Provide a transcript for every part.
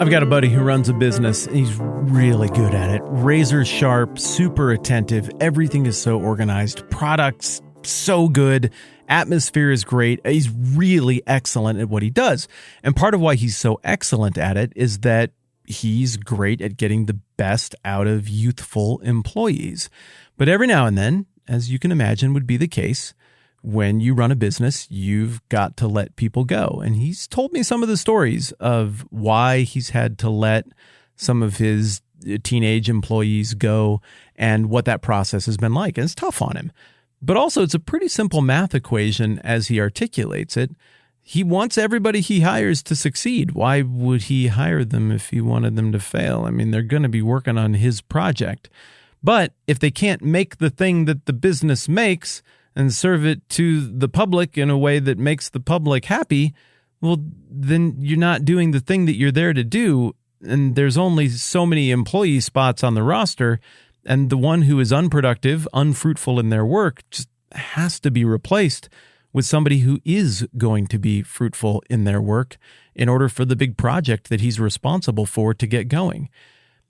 I've got a buddy who runs a business, and he's really good at it. Razor sharp, super attentive. Everything is so organized. Products so good. Atmosphere is great. He's really excellent at what he does. And part of why he's so excellent at it is that he's great at getting the best out of youthful employees. But every now and then, as you can imagine would be the case, when you run a business, you've got to let people go. And he's told me some of the stories of why he's had to let some of his teenage employees go and what that process has been like. And it's tough on him. But also, it's a pretty simple math equation as he articulates it. He wants everybody he hires to succeed. Why would he hire them if he wanted them to fail? I mean, they're going to be working on his project. But if they can't make the thing that the business makes and serve it to the public in a way that makes the public happy, well, then you're not doing the thing that you're there to do. And there's only so many employee spots on the roster. And the one who is unproductive, unfruitful in their work just has to be replaced with somebody who is going to be fruitful in their work in order for the big project that he's responsible for to get going.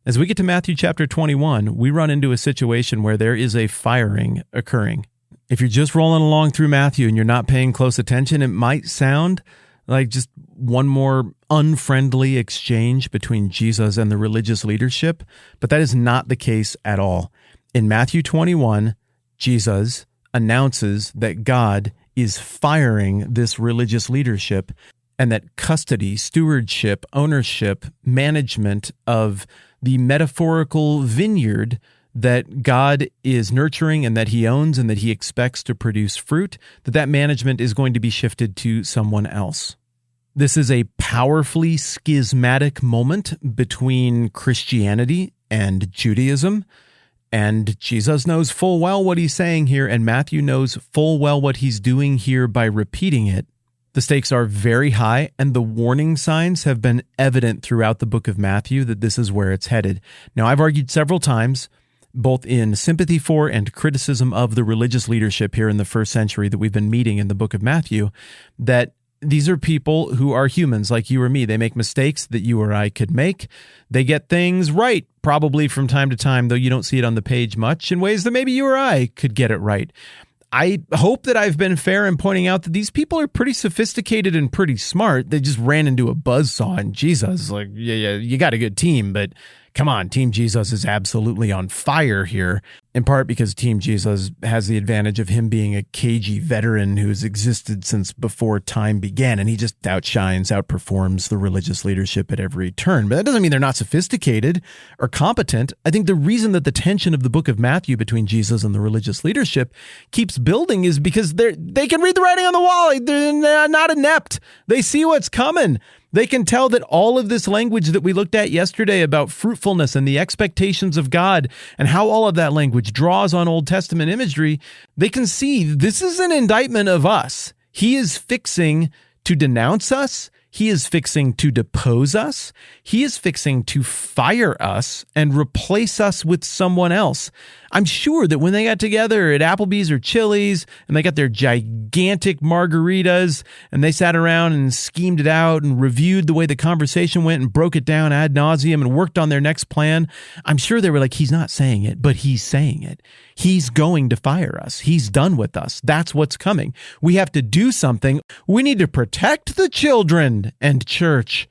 As we get to Matthew chapter 21, we run into a situation where there is a firing occurring. If you're just rolling along through Matthew and you're not paying close attention, it might sound like just one more unfriendly exchange between Jesus and the religious leadership, but that is not the case at all. In Matthew 21, Jesus announces that God is firing this religious leadership and that custody, stewardship, ownership, management of the metaphorical vineyard that God is nurturing and that he owns and that he expects to produce fruit, that management is going to be shifted to someone else. This is a powerfully schismatic moment between Christianity and Judaism, and Jesus knows full well what he's saying here, and Matthew knows full well what he's doing here by repeating it. The stakes are very high, and the warning signs have been evident throughout the book of Matthew that this is where it's headed. Now, I've argued several times, both in sympathy for and criticism of the religious leadership here in the first century that we've been meeting in the book of Matthew, that these are people who are humans like you or me. They make mistakes that you or I could make. They get things right, probably from time to time, though you don't see it on the page much, in ways that maybe you or I could get it right. I hope that I've been fair in pointing out that these people are pretty sophisticated and pretty smart. They just ran into a buzzsaw in Jesus. Like, yeah, you got a good team, but come on, Team Jesus is absolutely on fire here, in part because Team Jesus has the advantage of him being a cagey veteran who's existed since before time began, and he just outshines, outperforms the religious leadership at every turn. But that doesn't mean they're not sophisticated or competent. I think the reason that the tension of the book of Matthew between Jesus and the religious leadership keeps building is because they can read the writing on the wall. They're not inept. They see what's coming. They can tell that all of this language that we looked at yesterday about fruitfulness and the expectations of God and how all of that language draws on Old Testament imagery, they can see this is an indictment of us. He is fixing to denounce us. He is fixing to depose us. He is fixing to fire us and replace us with someone else. I'm sure that when they got together at Applebee's or Chili's and they got their gigantic margaritas and they sat around and schemed it out and reviewed the way the conversation went and broke it down ad nauseum and worked on their next plan, I'm sure they were like, he's not saying it, but he's saying it. He's going to fire us. He's done with us. That's what's coming. We have to do something. We need to protect the children and church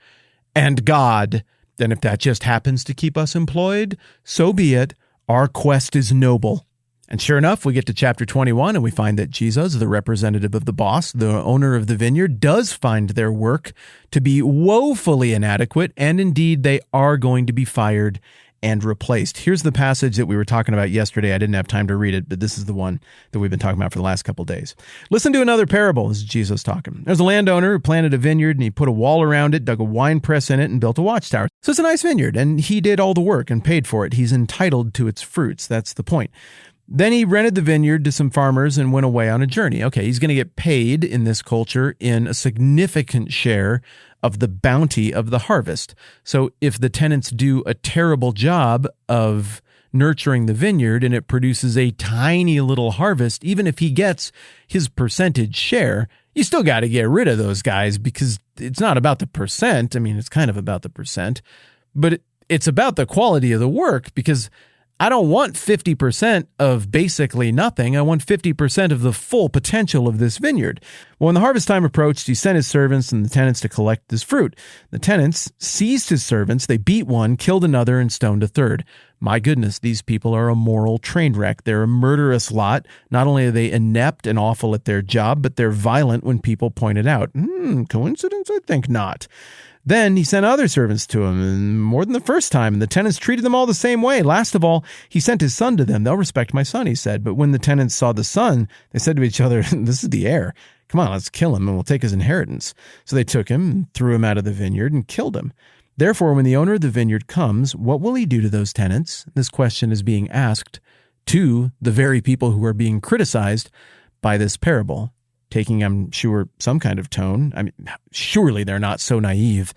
and God. And if that just happens to keep us employed, so be it. Our quest is noble. And sure enough, we get to chapter 21 and we find that Jesus, the representative of the boss, the owner of the vineyard, does find their work to be woefully inadequate. And indeed, they are going to be fired and replaced. Here's the passage that we were talking about yesterday. I didn't have time to read it, but this is the one that we've been talking about for the last couple of days. Listen to another parable. This is Jesus talking. There's a landowner who planted a vineyard and he put a wall around it, dug a wine press in it, and built a watchtower. So it's a nice vineyard, and he did all the work and paid for it. He's entitled to its fruits. That's the point. Then he rented the vineyard to some farmers and went away on a journey. Okay, he's going to get paid in this culture in a significant share of the bounty of the harvest. So if the tenants do a terrible job of nurturing the vineyard and it produces a tiny little harvest, even if he gets his percentage share, You still got to get rid of those guys because it's not about the percent. I mean, it's kind of about the percent, but it's about the quality of the work, because I don't want 50% of basically nothing. I want 50% of the full potential of this vineyard. Well, when the harvest time approached, he sent his servants and the tenants to collect his fruit. The tenants seized his servants. They beat one, killed another, and stoned a third. My goodness, these people are a moral train wreck. They're a murderous lot. Not only are they inept and awful at their job, but they're violent when people point it out. Coincidence? I think not. Then he sent other servants to him, and more than the first time, and the tenants treated them all the same way. Last of all, he sent his son to them. They'll respect my son, he said. But when the tenants saw the son, they said to each other, this is the heir. Come on, let's kill him, and we'll take his inheritance. So they took him, and threw him out of the vineyard, and killed him. Therefore, when the owner of the vineyard comes, what will he do to those tenants? This question is being asked to the very people who are being criticized by this parable, taking, I'm sure, some kind of tone. I mean, surely they're not so naive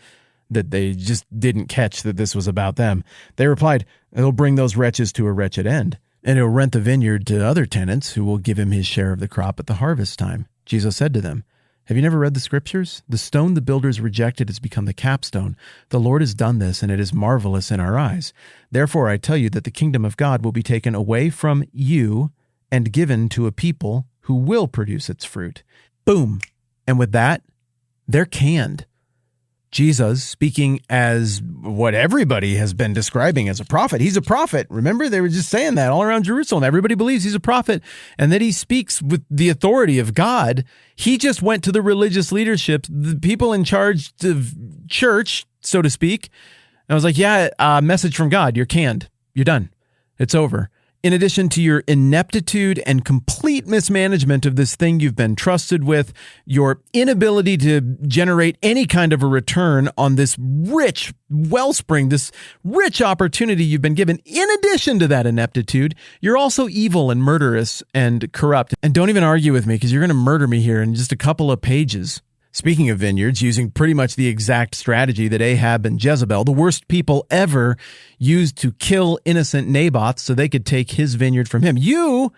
that they just didn't catch that this was about them. They replied, it'll bring those wretches to a wretched end, and it'll rent the vineyard to other tenants who will give him his share of the crop at the harvest time. Jesus said to them, have you never read the scriptures? The stone the builders rejected has become the capstone. The Lord has done this, and it is marvelous in our eyes. Therefore, I tell you that the kingdom of God will be taken away from you and given to a people who will produce its fruit. Boom. And with that, they're canned. Jesus, speaking as what everybody has been describing as a prophet. He's a prophet. Remember, they were just saying that all around Jerusalem. Everybody believes he's a prophet, and that he speaks with the authority of God. He just went to the religious leadership, the people in charge of church, so to speak, and was like, yeah, message from God. You're canned. You're done. It's over. In addition to your ineptitude and complete mismanagement of this thing you've been trusted with, your inability to generate any kind of a return on this rich wellspring, this rich opportunity you've been given, in addition to that ineptitude, you're also evil and murderous and corrupt. And don't even argue with me, because you're going to murder me here in just a couple of pages. Speaking of vineyards, using pretty much the exact strategy that Ahab and Jezebel, the worst people ever, used to kill innocent Naboth so they could take his vineyard from him. You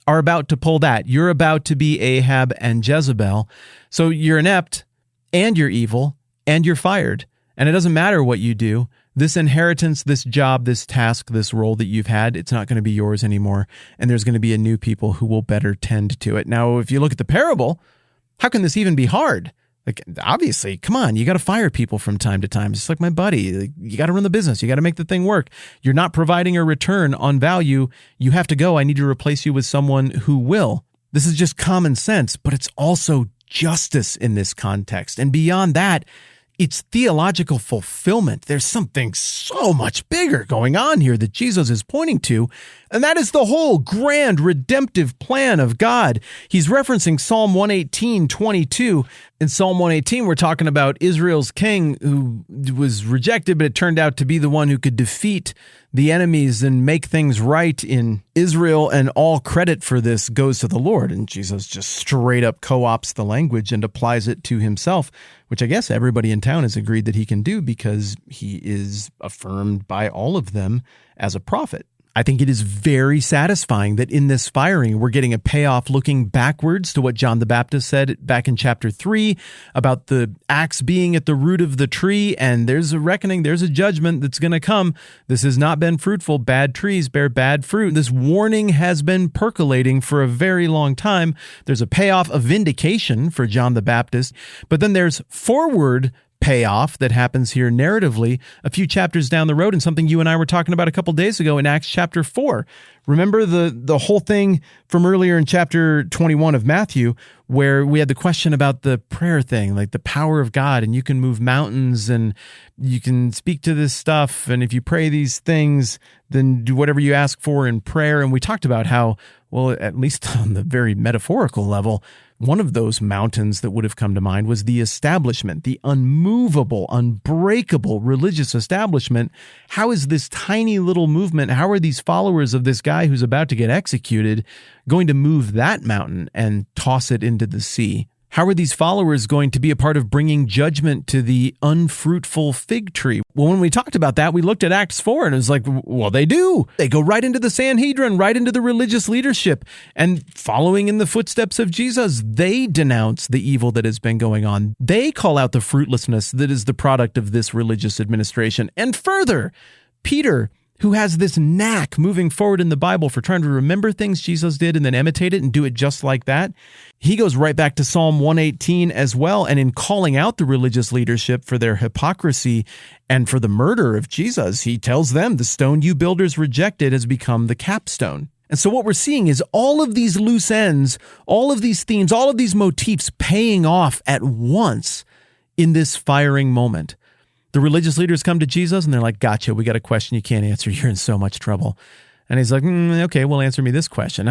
are about to pull that. You're about to be Ahab and Jezebel. So you're inept, and you're evil, and you're fired. And it doesn't matter what you do. This inheritance, this job, this task, this role that you've had, it's not going to be yours anymore. And there's going to be a new people who will better tend to it. Now, if you look at the parable, how can this even be hard? Like, obviously, come on, you got to fire people from time to time. It's like my buddy. Like, you got to run the business. You got to make the thing work. You're not providing a return on value. You have to go. I need to replace you with someone who will. This is just common sense, but it's also justice in this context. And beyond that, it's theological fulfillment. There's something so much bigger going on here that Jesus is pointing to, and that is the whole grand redemptive plan of God. He's referencing Psalm 118:22. In Psalm 118, we're talking about Israel's king who was rejected, but it turned out to be the one who could defeat the enemies and make things right in Israel, and all credit for this goes to the Lord. And Jesus just straight up co-opts the language and applies it to himself, which I guess everybody in town has agreed that he can do because he is affirmed by all of them as a prophet. I think it is very satisfying that in this firing, we're getting a payoff looking backwards to what John the Baptist said back in chapter 3 about the axe being at the root of the tree. And there's a reckoning, there's a judgment that's going to come. This has not been fruitful. Bad trees bear bad fruit. This warning has been percolating for a very long time. There's a payoff, a vindication for John the Baptist. But then there's forward payoff that happens here narratively a few chapters down the road, and something you and I were talking about a couple days ago in Acts chapter 4. Remember the whole thing from earlier in chapter 21 of Matthew, where we had the question about the prayer thing, like the power of God, and you can move mountains and you can speak to this stuff, and if you pray these things, then do whatever you ask for in prayer. And we talked about how, well, at least on the very metaphorical level, one of those mountains that would have come to mind was the establishment, the unmovable, unbreakable religious establishment. How is this tiny little movement, how are these followers of this guy who's about to get executed going to move that mountain and toss it into the sea? How are these followers going to be a part of bringing judgment to the unfruitful fig tree? Well, when we talked about that, we looked at Acts 4 and it was like, well, they do. They go right into the Sanhedrin, right into the religious leadership. And following in the footsteps of Jesus, they denounce the evil that has been going on. They call out the fruitlessness that is the product of this religious administration. And further, Peter, who has this knack moving forward in the Bible for trying to remember things Jesus did and then imitate it and do it just like that, he goes right back to Psalm 118 as well. And in calling out the religious leadership for their hypocrisy and for the murder of Jesus, he tells them, the stone you builders rejected has become the capstone. And so what we're seeing is all of these loose ends, all of these themes, all of these motifs paying off at once in this firing moment. The religious leaders come to Jesus and they're like, gotcha, we got a question you can't answer. You're in so much trouble. And he's like, okay, well, answer me this question.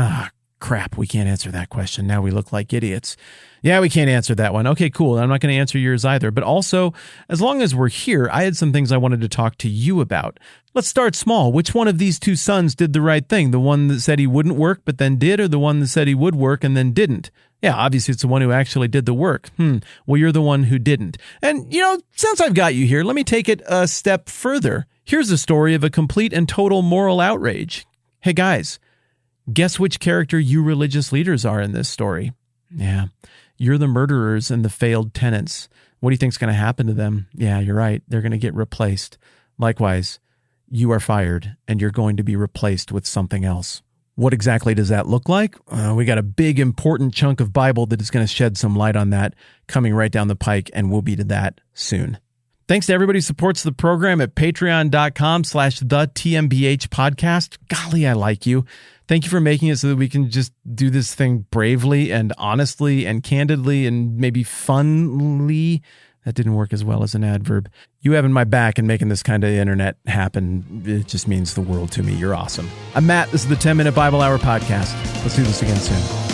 Crap, we can't answer that question. Now we look like idiots. Yeah, we can't answer that one. Okay, cool. I'm not going to answer yours either. But also, as long as we're here, I had some things I wanted to talk to you about. Let's start small. Which one of these two sons did the right thing? The one that said he wouldn't work but then did, or the one that said he would work and then didn't? Yeah, obviously it's the one who actually did the work. Well, you're the one who didn't. And, since I've got you here, let me take it a step further. Here's a story of a complete and total moral outrage. Hey, guys, guess which character you religious leaders are in this story? Yeah, you're the murderers and the failed tenants. What do you think's going to happen to them? Yeah, you're right. They're going to get replaced. Likewise, you are fired and you're going to be replaced with something else. What exactly does that look like? We got a big, important chunk of Bible that is going to shed some light on that coming right down the pike, and we'll be to that soon. Thanks to everybody who supports the program at patreon.com/the TMBH podcast. Golly, I like you. Thank you for making it so that we can just do this thing bravely and honestly and candidly and maybe funly. That didn't work as well as an adverb. You having my back and making this kind of internet happen, it just means the world to me. You're awesome. I'm Matt. This is the 10-Minute Bible Hour podcast. Let's do this again soon.